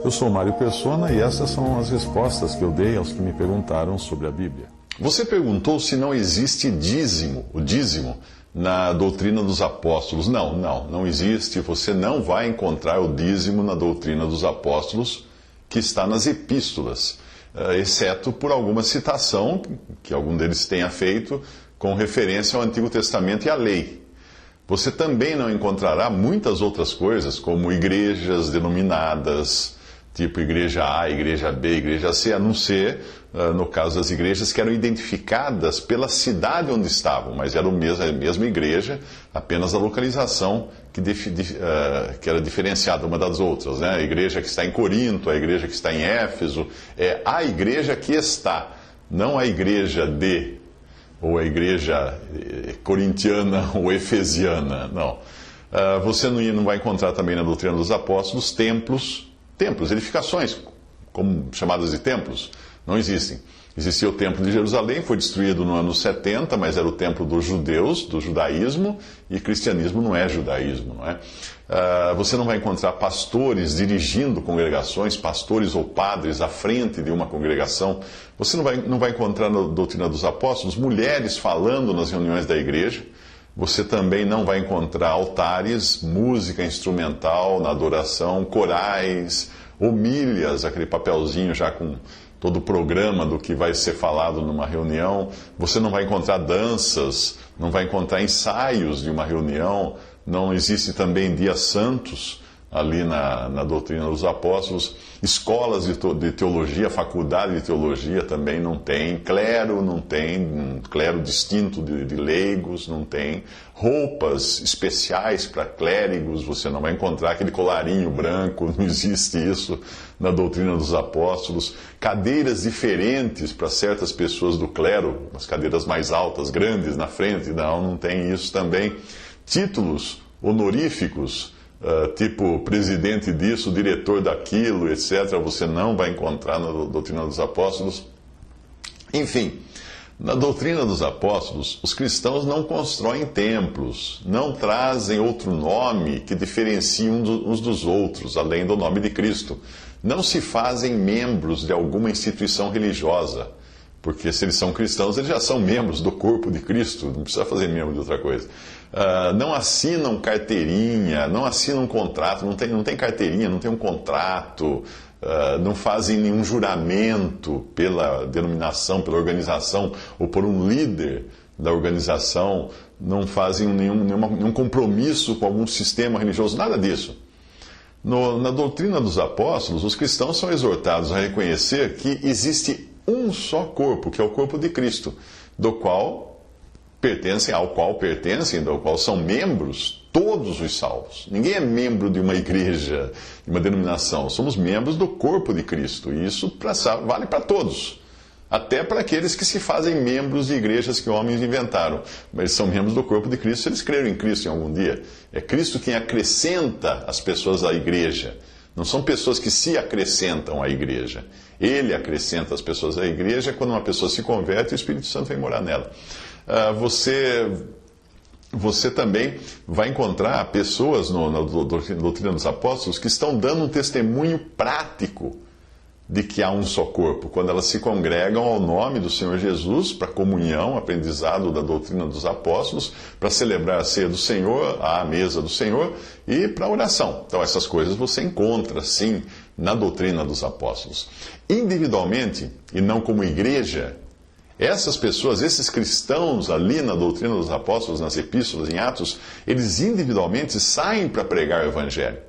Eu sou Mário Persona e essas são as respostas que eu dei aos que me perguntaram sobre a Bíblia. Você perguntou se não existe o dízimo, na doutrina dos apóstolos. Não existe. Você não vai encontrar o dízimo na doutrina dos apóstolos, que está nas epístolas, exceto por alguma citação que algum deles tenha feito com referência ao Antigo Testamento e à lei. Você também não encontrará muitas outras coisas, como igrejas denominadas, tipo igreja A, igreja B, igreja C, a não ser, no caso das igrejas, que eram identificadas pela cidade onde estavam, mas era a mesma igreja, apenas a localização que era diferenciada uma das outras, né? A igreja que está em Corinto, a igreja que está em Éfeso, é a igreja que está, não a igreja de, ou a igreja corintiana ou efesiana, não. Você não vai encontrar também na doutrina dos apóstolos templos, edificações, como chamadas de templos, não existem. Existia o templo de Jerusalém, foi destruído no ano 70, mas era o templo dos judeus, do judaísmo, e cristianismo não é judaísmo, não é? Você não vai encontrar pastores dirigindo congregações, pastores ou padres à frente de uma congregação. Você não vai encontrar na doutrina dos apóstolos mulheres falando nas reuniões da igreja. Você também não vai encontrar altares, música instrumental na adoração, corais, homílias, aquele papelzinho já com todo o programa do que vai ser falado numa reunião. Você não vai encontrar danças, não vai encontrar ensaios de uma reunião. Não existe também dias santos ali na doutrina dos apóstolos. Escolas de teologia, faculdade de teologia também não tem. Clero não tem, um clero distinto de leigos não tem. Roupas especiais para clérigos, você não vai encontrar aquele colarinho branco, não existe isso na doutrina dos apóstolos. Cadeiras diferentes para certas pessoas do clero, as cadeiras mais altas, grandes na frente, não tem isso também. Títulos honoríficos, tipo presidente disso, diretor daquilo, etc., você não vai encontrar na doutrina dos apóstolos. Enfim, na doutrina dos apóstolos, os cristãos não constroem templos, não trazem outro nome que diferencie uns dos outros, além do nome de Cristo. Não se fazem membros de alguma instituição religiosa, porque se eles são cristãos, eles já são membros do corpo de Cristo, não precisa fazer membro de outra coisa. Não assinam carteirinha, não assinam contrato, não tem carteirinha, não tem um contrato, não fazem nenhum juramento pela denominação, pela organização, ou por um líder da organização, não fazem nenhum compromisso com algum sistema religioso, nada disso. Na doutrina dos apóstolos, os cristãos são exortados a reconhecer que existe um só corpo, que é o corpo de Cristo, ao qual são membros todos os salvos. Ninguém é membro de uma igreja, de uma denominação. Somos membros do corpo de Cristo. E isso vale para todos. Até para aqueles que se fazem membros de igrejas que homens inventaram. Mas eles são membros do corpo de Cristo se eles creram em Cristo em algum dia. É Cristo quem acrescenta as pessoas à igreja. Não são pessoas que se acrescentam à igreja. Ele acrescenta as pessoas à igreja. Quando uma pessoa se converte, o Espírito Santo vem morar nela. Você também vai encontrar pessoas na doutrina dos apóstolos que estão dando um testemunho prático de que há um só corpo, quando elas se congregam ao nome do Senhor Jesus, para comunhão, aprendizado da doutrina dos apóstolos, para celebrar a ceia do Senhor, a mesa do Senhor, e para oração. Então essas coisas você encontra, sim, na doutrina dos apóstolos. Individualmente, e não como igreja, essas pessoas, esses cristãos ali na doutrina dos apóstolos, nas epístolas, em Atos, eles individualmente saem para pregar o evangelho.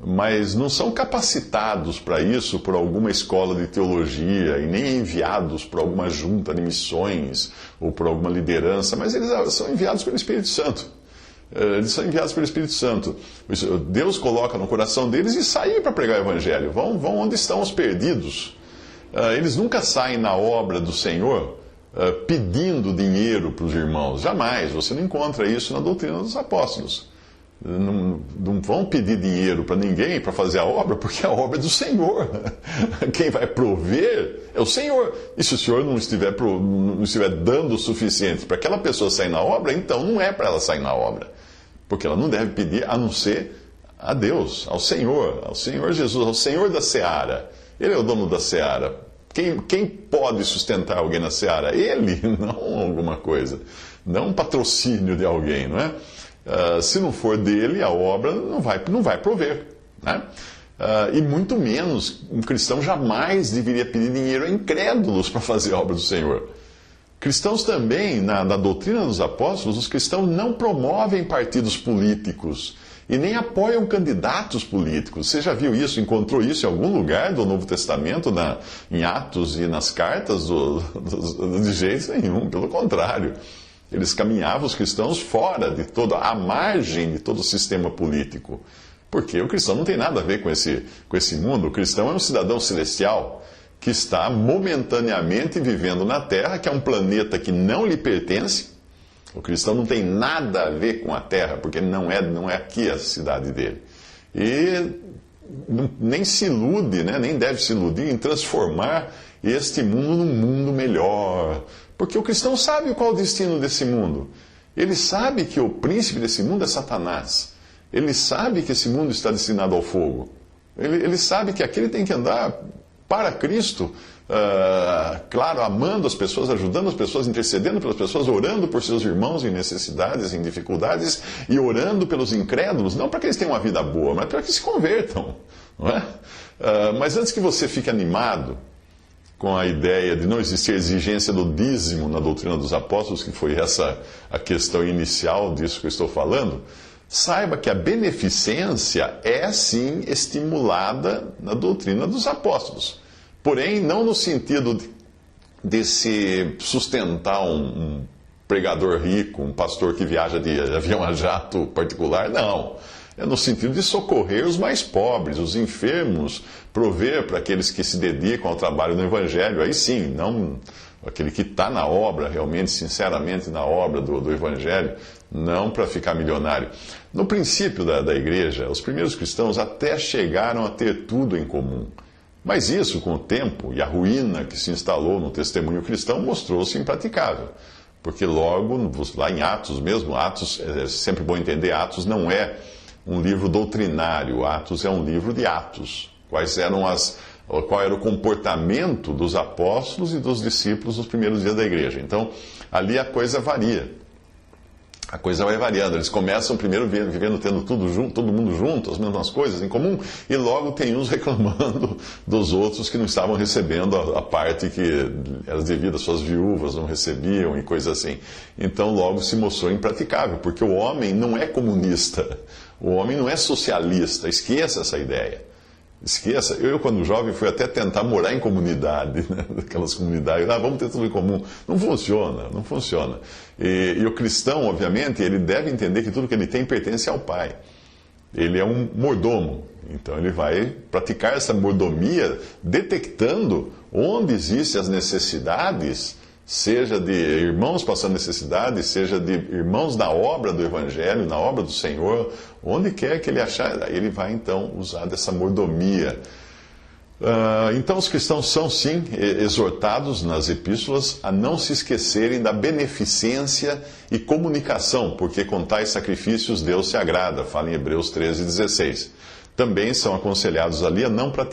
Mas não são capacitados para isso por alguma escola de teologia e nem enviados por alguma junta de missões ou por alguma liderança, mas eles são enviados pelo Espírito Santo. Eles são enviados pelo Espírito Santo. Deus coloca no coração deles e saem para pregar o evangelho. Vão onde estão os perdidos. Eles nunca saem na obra do Senhor pedindo dinheiro para os irmãos. Jamais. Você não encontra isso na doutrina dos apóstolos. Não vão pedir dinheiro para ninguém para fazer a obra, porque a obra é do Senhor. Quem vai prover é o Senhor. E se o Senhor não estiver dando o suficiente para aquela pessoa sair na obra, então não é para ela sair na obra. Porque ela não deve pedir a não ser a Deus, ao Senhor Jesus, ao Senhor da seara. Ele é o dono da seara. Quem pode sustentar alguém na seara? Ele, não alguma coisa. Não um patrocínio de alguém, não é? Se não for dele, a obra não vai prover, né? E muito menos, um cristão jamais deveria pedir dinheiro a incrédulos para fazer a obra do Senhor. Cristãos também, na doutrina dos apóstolos, os cristãos não promovem partidos políticos e nem apoiam candidatos políticos. Você já viu isso, encontrou isso em algum lugar do Novo Testamento, em Atos e nas cartas? De jeito nenhum, pelo contrário. Eles caminhavam, os cristãos, fora de à margem de todo o sistema político. Porque o cristão não tem nada a ver com esse mundo. O cristão é um cidadão celestial que está momentaneamente vivendo na Terra, que é um planeta que não lhe pertence. O cristão não tem nada a ver com a Terra, porque não é aqui a cidade dele. E nem se ilude, né? Nem deve se iludir em transformar este mundo num mundo melhor. Porque o cristão sabe qual é o destino desse mundo. Ele sabe que o príncipe desse mundo é Satanás. Ele sabe que esse mundo está destinado ao fogo. Ele sabe que aqui ele tem que andar para Cristo, claro, amando as pessoas, ajudando as pessoas, intercedendo pelas pessoas, orando por seus irmãos em necessidades, em dificuldades, e orando pelos incrédulos, não para que eles tenham uma vida boa, mas para que se convertam, não é? Mas antes que você fique animado com a ideia de não existir exigência do dízimo na doutrina dos apóstolos, que foi essa a questão inicial disso que eu estou falando, saiba que a beneficência é, sim, estimulada na doutrina dos apóstolos. Porém, não no sentido de se sustentar um pregador rico, um pastor que viaja de avião a jato particular, não. É no sentido de socorrer os mais pobres, os enfermos, prover para aqueles que se dedicam ao trabalho no Evangelho. Aí sim, não aquele que está na obra, realmente, sinceramente na obra do Evangelho, não para ficar milionário. No princípio da igreja, os primeiros cristãos até chegaram a ter tudo em comum. Mas isso, com o tempo e a ruína que se instalou no testemunho cristão, mostrou-se impraticável. Porque logo, lá em Atos mesmo, Atos, é sempre bom entender, Atos não é um livro doutrinário, Atos é um livro de atos. Qual era o comportamento dos apóstolos e dos discípulos nos primeiros dias da igreja. Então, ali a coisa varia. A coisa vai variando. Eles começam primeiro vivendo, tendo tudo junto, todo mundo junto, as mesmas coisas em comum, e logo tem uns reclamando dos outros que não estavam recebendo a parte que era devida, suas viúvas não recebiam e coisas assim. Então logo se mostrou impraticável, porque o homem não é comunista, o homem não é socialista. Esqueça essa ideia. Esqueça, eu quando jovem fui até tentar morar em comunidade, né? Aquelas comunidades, vamos ter tudo em comum. Não funciona. E o cristão, obviamente, ele deve entender que tudo que ele tem pertence ao Pai. Ele é um mordomo, então ele vai praticar essa mordomia detectando onde existem as necessidades, seja de irmãos passando necessidade, seja de irmãos na obra do Evangelho, na obra do Senhor, onde quer que ele achar, ele vai então usar dessa mordomia. Então os cristãos são sim exortados nas epístolas a não se esquecerem da beneficência e comunicação, porque com tais sacrifícios Deus se agrada, fala em Hebreus 13:16. Também são aconselhados ali a não para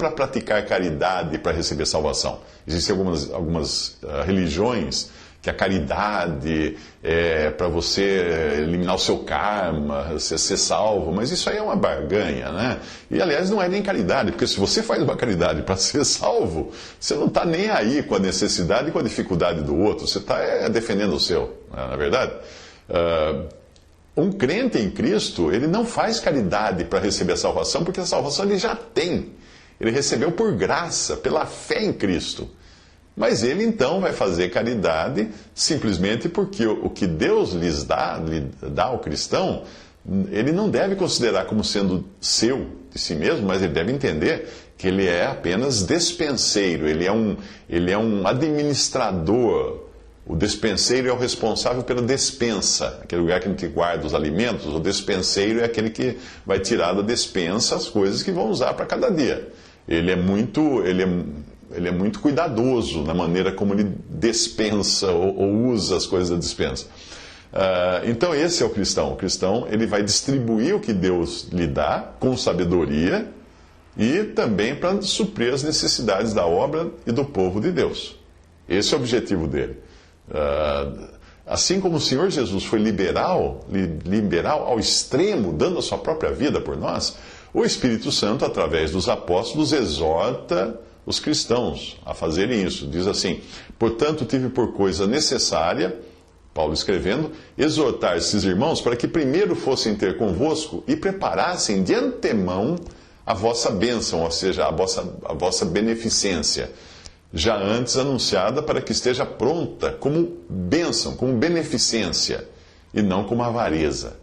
praticar caridade para receber salvação. Existem algumas religiões que a caridade é para você eliminar o seu karma, você ser salvo, mas isso aí é uma barganha, né? E aliás não é nem caridade, porque se você faz uma caridade para ser salvo, você não está nem aí com a necessidade e com a dificuldade do outro, você está defendendo o seu, não é verdade? Um crente em Cristo, ele não faz caridade para receber a salvação, porque a salvação ele já tem. Ele recebeu por graça, pela fé em Cristo. Mas ele então vai fazer caridade simplesmente porque o que Deus lhe dá ao cristão, ele não deve considerar como sendo seu, de si mesmo, mas ele deve entender que ele é apenas despenseiro, ele é um administrador. O despenseiro é o responsável pela despensa, aquele lugar que a gente guarda os alimentos. O despenseiro é aquele que vai tirar da despensa as coisas que vão usar para cada dia. Ele é muito cuidadoso na maneira como ele despensa ou usa as coisas da despensa. Então esse é o cristão. O cristão, ele vai distribuir o que Deus lhe dá com sabedoria e também para suprir as necessidades da obra e do povo de Deus. Esse é o objetivo dele. Assim como o Senhor Jesus foi liberal ao extremo, dando a sua própria vida por nós, o Espírito Santo, através dos apóstolos, exorta os cristãos a fazerem isso. Diz assim: portanto, tive por coisa necessária, Paulo escrevendo, exortar esses irmãos para que primeiro fossem ter convosco e preparassem de antemão a vossa bênção, ou seja, a vossa beneficência, já antes anunciada, para que esteja pronta como bênção, como beneficência, e não como avareza.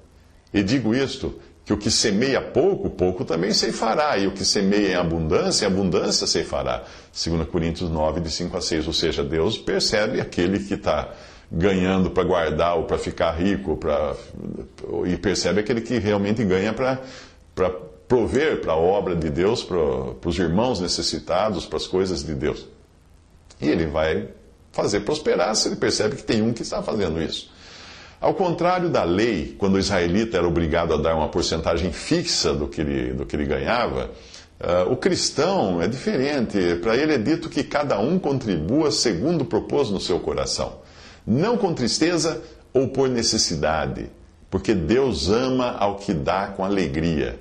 E digo isto, que o que semeia pouco, pouco também ceifará, e o que semeia em abundância ceifará. 2 Coríntios 9, de 5 a 6. Ou seja, Deus percebe aquele que está ganhando para guardar ou para ficar rico, e percebe aquele que realmente ganha para prover para a obra de Deus, para os irmãos necessitados, para as coisas de Deus. E ele vai fazer prosperar se ele percebe que tem um que está fazendo isso. Ao contrário da lei, quando o israelita era obrigado a dar uma porcentagem fixa do que ele ganhava, o cristão é diferente. Para ele é dito que cada um contribua segundo propôs no seu coração, não com tristeza ou por necessidade, porque Deus ama ao que dá com alegria.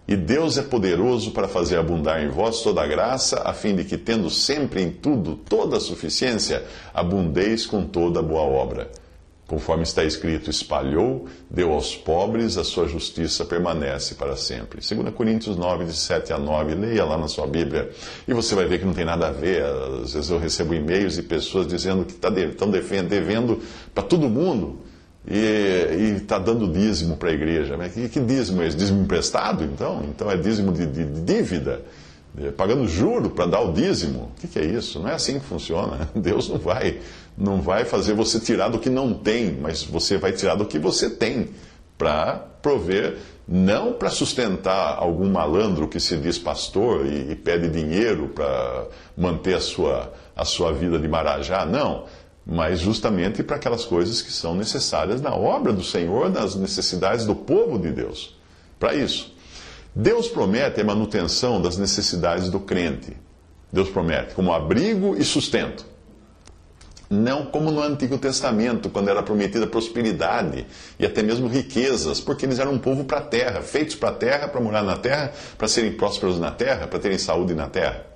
E Deus é poderoso para fazer abundar em vós toda a graça, a fim de que, tendo sempre em tudo toda a suficiência, abundeis com toda a boa obra. Conforme está escrito, espalhou, deu aos pobres, a sua justiça permanece para sempre. 2 Coríntios 9, de 7 a 9, leia lá na sua Bíblia, e você vai ver que não tem nada a ver. Às vezes eu recebo e-mails de pessoas dizendo que estão devendo para todo mundo, e está dando dízimo para a igreja. Mas que dízimo é esse? Dízimo emprestado, então? Então é dízimo de dívida? Pagando juro para dar o dízimo? O que é isso? Não é assim que funciona. Deus não vai fazer você tirar do que não tem, mas você vai tirar do que você tem para prover, não para sustentar algum malandro que se diz pastor e pede dinheiro para manter a sua vida de marajá, não. Mas justamente para aquelas coisas que são necessárias na obra do Senhor, nas necessidades do povo de Deus. Para isso. Deus promete a manutenção das necessidades do crente. Deus promete como abrigo e sustento. Não como no Antigo Testamento, quando era prometida prosperidade e até mesmo riquezas, porque eles eram um povo para a terra, feitos para a terra, para morar na terra, para serem prósperos na terra, para terem saúde na terra.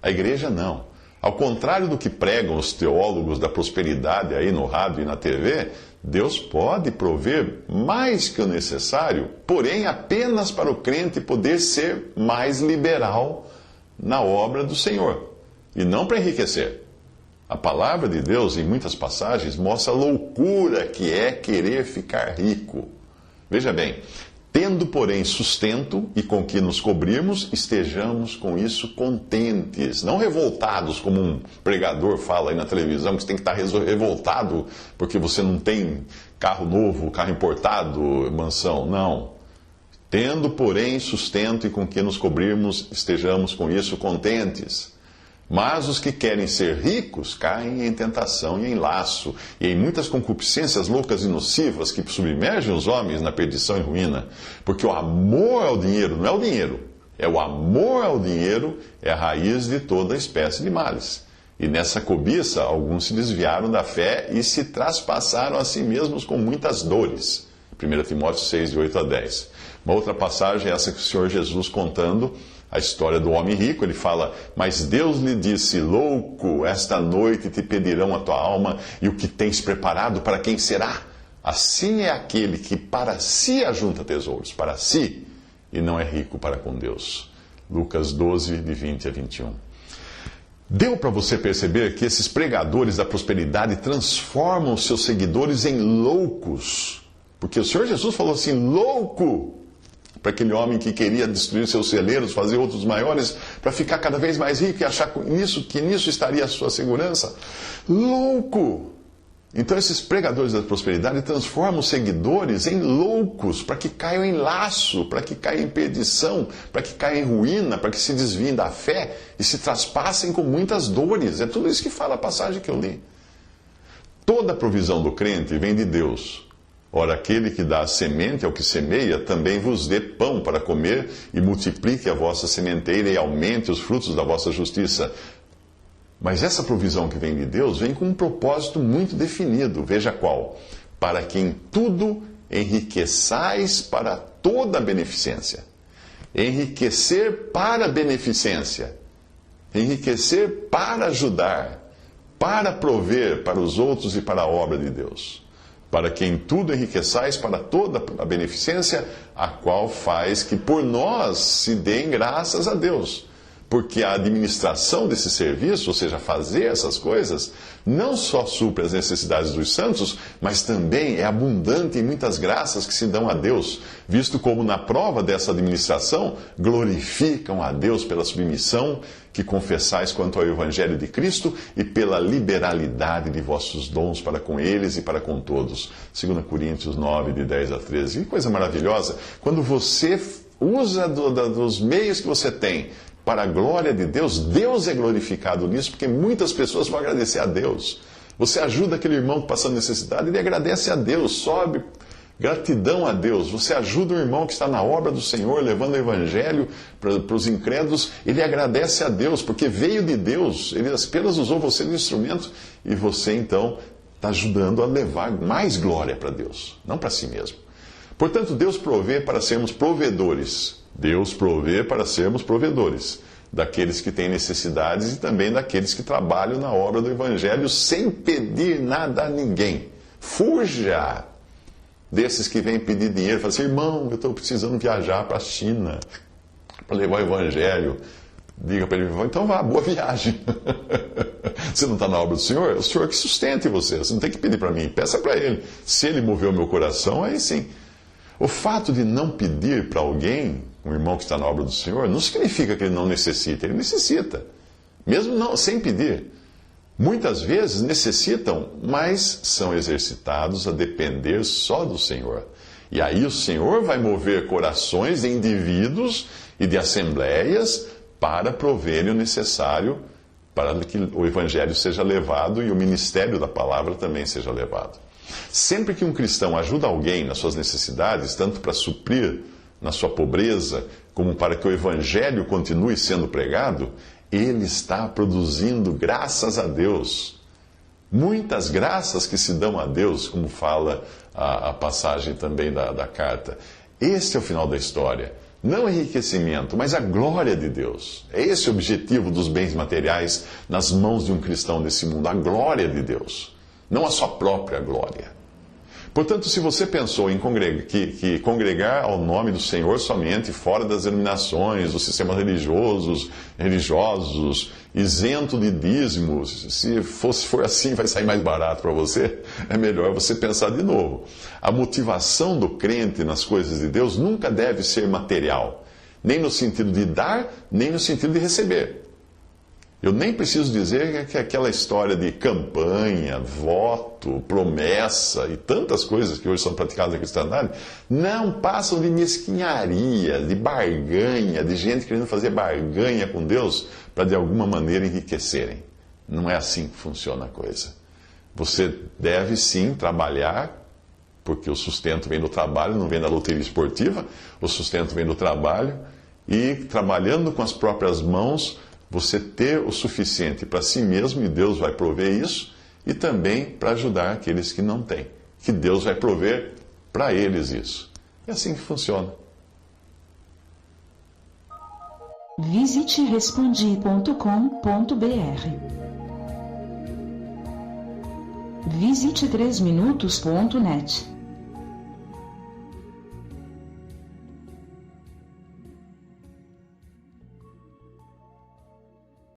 A igreja não. Ao contrário do que pregam os teólogos da prosperidade aí no rádio e na TV, Deus pode prover mais que o necessário, porém apenas para o crente poder ser mais liberal na obra do Senhor, e não para enriquecer. A palavra de Deus, em muitas passagens, mostra a loucura que é querer ficar rico. Veja bem, tendo, porém, sustento e com que nos cobrirmos, estejamos com isso contentes, não revoltados, como um pregador fala aí na televisão, que você tem que estar revoltado porque você não tem carro novo, carro importado, mansão. Não. Tendo, porém, sustento e com que nos cobrirmos, estejamos com isso contentes. Mas os que querem ser ricos caem em tentação e em laço, e em muitas concupiscências loucas e nocivas que submergem os homens na perdição e ruína. Porque o amor ao dinheiro não é o dinheiro, é o amor ao dinheiro é a raiz de toda espécie de males. E nessa cobiça, alguns se desviaram da fé e se traspassaram a si mesmos com muitas dores. 1 Timóteo 6, de 8 a 10. Uma outra passagem é essa que o Senhor Jesus contando a história do homem rico. Ele fala: mas Deus lhe disse, louco, esta noite te pedirão a tua alma, e o que tens preparado para quem será? Assim é aquele que para si ajunta tesouros, para si, e não é rico para com Deus. Lucas 12, de 20 a 21. Deu para você perceber que esses pregadores da prosperidade transformam os seus seguidores em loucos? Porque o Senhor Jesus falou assim, louco, para aquele homem que queria destruir seus celeiros, fazer outros maiores, para ficar cada vez mais rico e achar que nisso estaria a sua segurança. Louco! Então esses pregadores da prosperidade transformam os seguidores em loucos, para que caiam em laço, para que caiam em perdição, para que caiam em ruína, para que se desviem da fé e se traspassem com muitas dores. É tudo isso que fala a passagem que eu li. Toda a provisão do crente vem de Deus, Ora, aquele que dá a semente ao que semeia, também vos dê pão para comer, e multiplique a vossa sementeira e aumente os frutos da vossa justiça. Mas essa provisão que vem de Deus vem com um propósito muito definido. Veja qual: para que em tudo enriqueçais para toda a beneficência. Enriquecer para a beneficência. Enriquecer para ajudar, para prover para os outros e para a obra de Deus. Para que em tudo enriqueçais para toda a beneficência, a qual faz que por nós se deem graças a Deus. Porque a administração desse serviço, ou seja, fazer essas coisas, não só supre as necessidades dos santos, mas também é abundante em muitas graças que se dão a Deus, visto como na prova dessa administração glorificam a Deus pela submissão que confessais quanto ao Evangelho de Cristo e pela liberalidade de vossos dons para com eles e para com todos. 2 Coríntios 9, de 10 a 13. Que coisa maravilhosa! Quando você usa dos meios que você tem para a glória de Deus, Deus é glorificado nisso, porque muitas pessoas vão agradecer a Deus. Você ajuda aquele irmão passando necessidade, ele agradece a Deus, sobe gratidão a Deus. Você ajuda o irmão que está na obra do Senhor, levando o Evangelho para os incrédulos, ele agradece a Deus, porque veio de Deus, ele apenas usou você de instrumento, e você então está ajudando a levar mais glória para Deus, não para si mesmo. Portanto, Deus provê para sermos provedores. Deus provê para sermos provedores daqueles que têm necessidades e também daqueles que trabalham na obra do Evangelho sem pedir nada a ninguém. Fuja desses que vêm pedir dinheiro. Fala assim: irmão, eu estou precisando viajar para a China para levar o Evangelho. Diga para ele: então vá, boa viagem. Você não está na obra do Senhor? É o Senhor que sustente você. Você não tem que pedir para mim, peça para Ele. Se Ele mover o meu coração, aí sim. O fato de não pedir para alguém, um irmão que está na obra do Senhor, não significa que ele não necessita. Ele necessita, mesmo não, sem pedir. Muitas vezes necessitam, mas são exercitados a depender só do Senhor. E aí o Senhor vai mover corações de indivíduos e de assembleias para proverem o necessário para que o Evangelho seja levado e o ministério da palavra também seja levado. Sempre que um cristão ajuda alguém nas suas necessidades, tanto para suprir na sua pobreza, como para que o Evangelho continue sendo pregado, ele está produzindo graças a Deus. Muitas graças que se dão a Deus, como fala a passagem também da carta. Este é o final da história. Não enriquecimento, mas a glória de Deus. É esse o objetivo dos bens materiais nas mãos de um cristão desse mundo, a glória de Deus. Não a sua própria glória. Portanto, se você pensou em congregar ao nome do Senhor somente fora das denominações, dos sistemas religiosos, isento de dízimos, se for assim, vai sair mais barato para você, é melhor você pensar de novo. A motivação do crente nas coisas de Deus nunca deve ser material, nem no sentido de dar, nem no sentido de receber. Eu nem preciso dizer que aquela história de campanha, voto, promessa e tantas coisas que hoje são praticadas na cristandade não passam de mesquinharia, de barganha, de gente querendo fazer barganha com Deus para de alguma maneira enriquecerem. Não é assim que funciona a coisa. Você deve sim trabalhar, porque o sustento vem do trabalho, não vem da loteria esportiva, o sustento vem do trabalho, e trabalhando com as próprias mãos, você ter o suficiente para si mesmo, e Deus vai prover isso, e também para ajudar aqueles que não têm, que Deus vai prover para eles isso. É assim que funciona. Visite respondi.com.br. Visite 3minutos.net.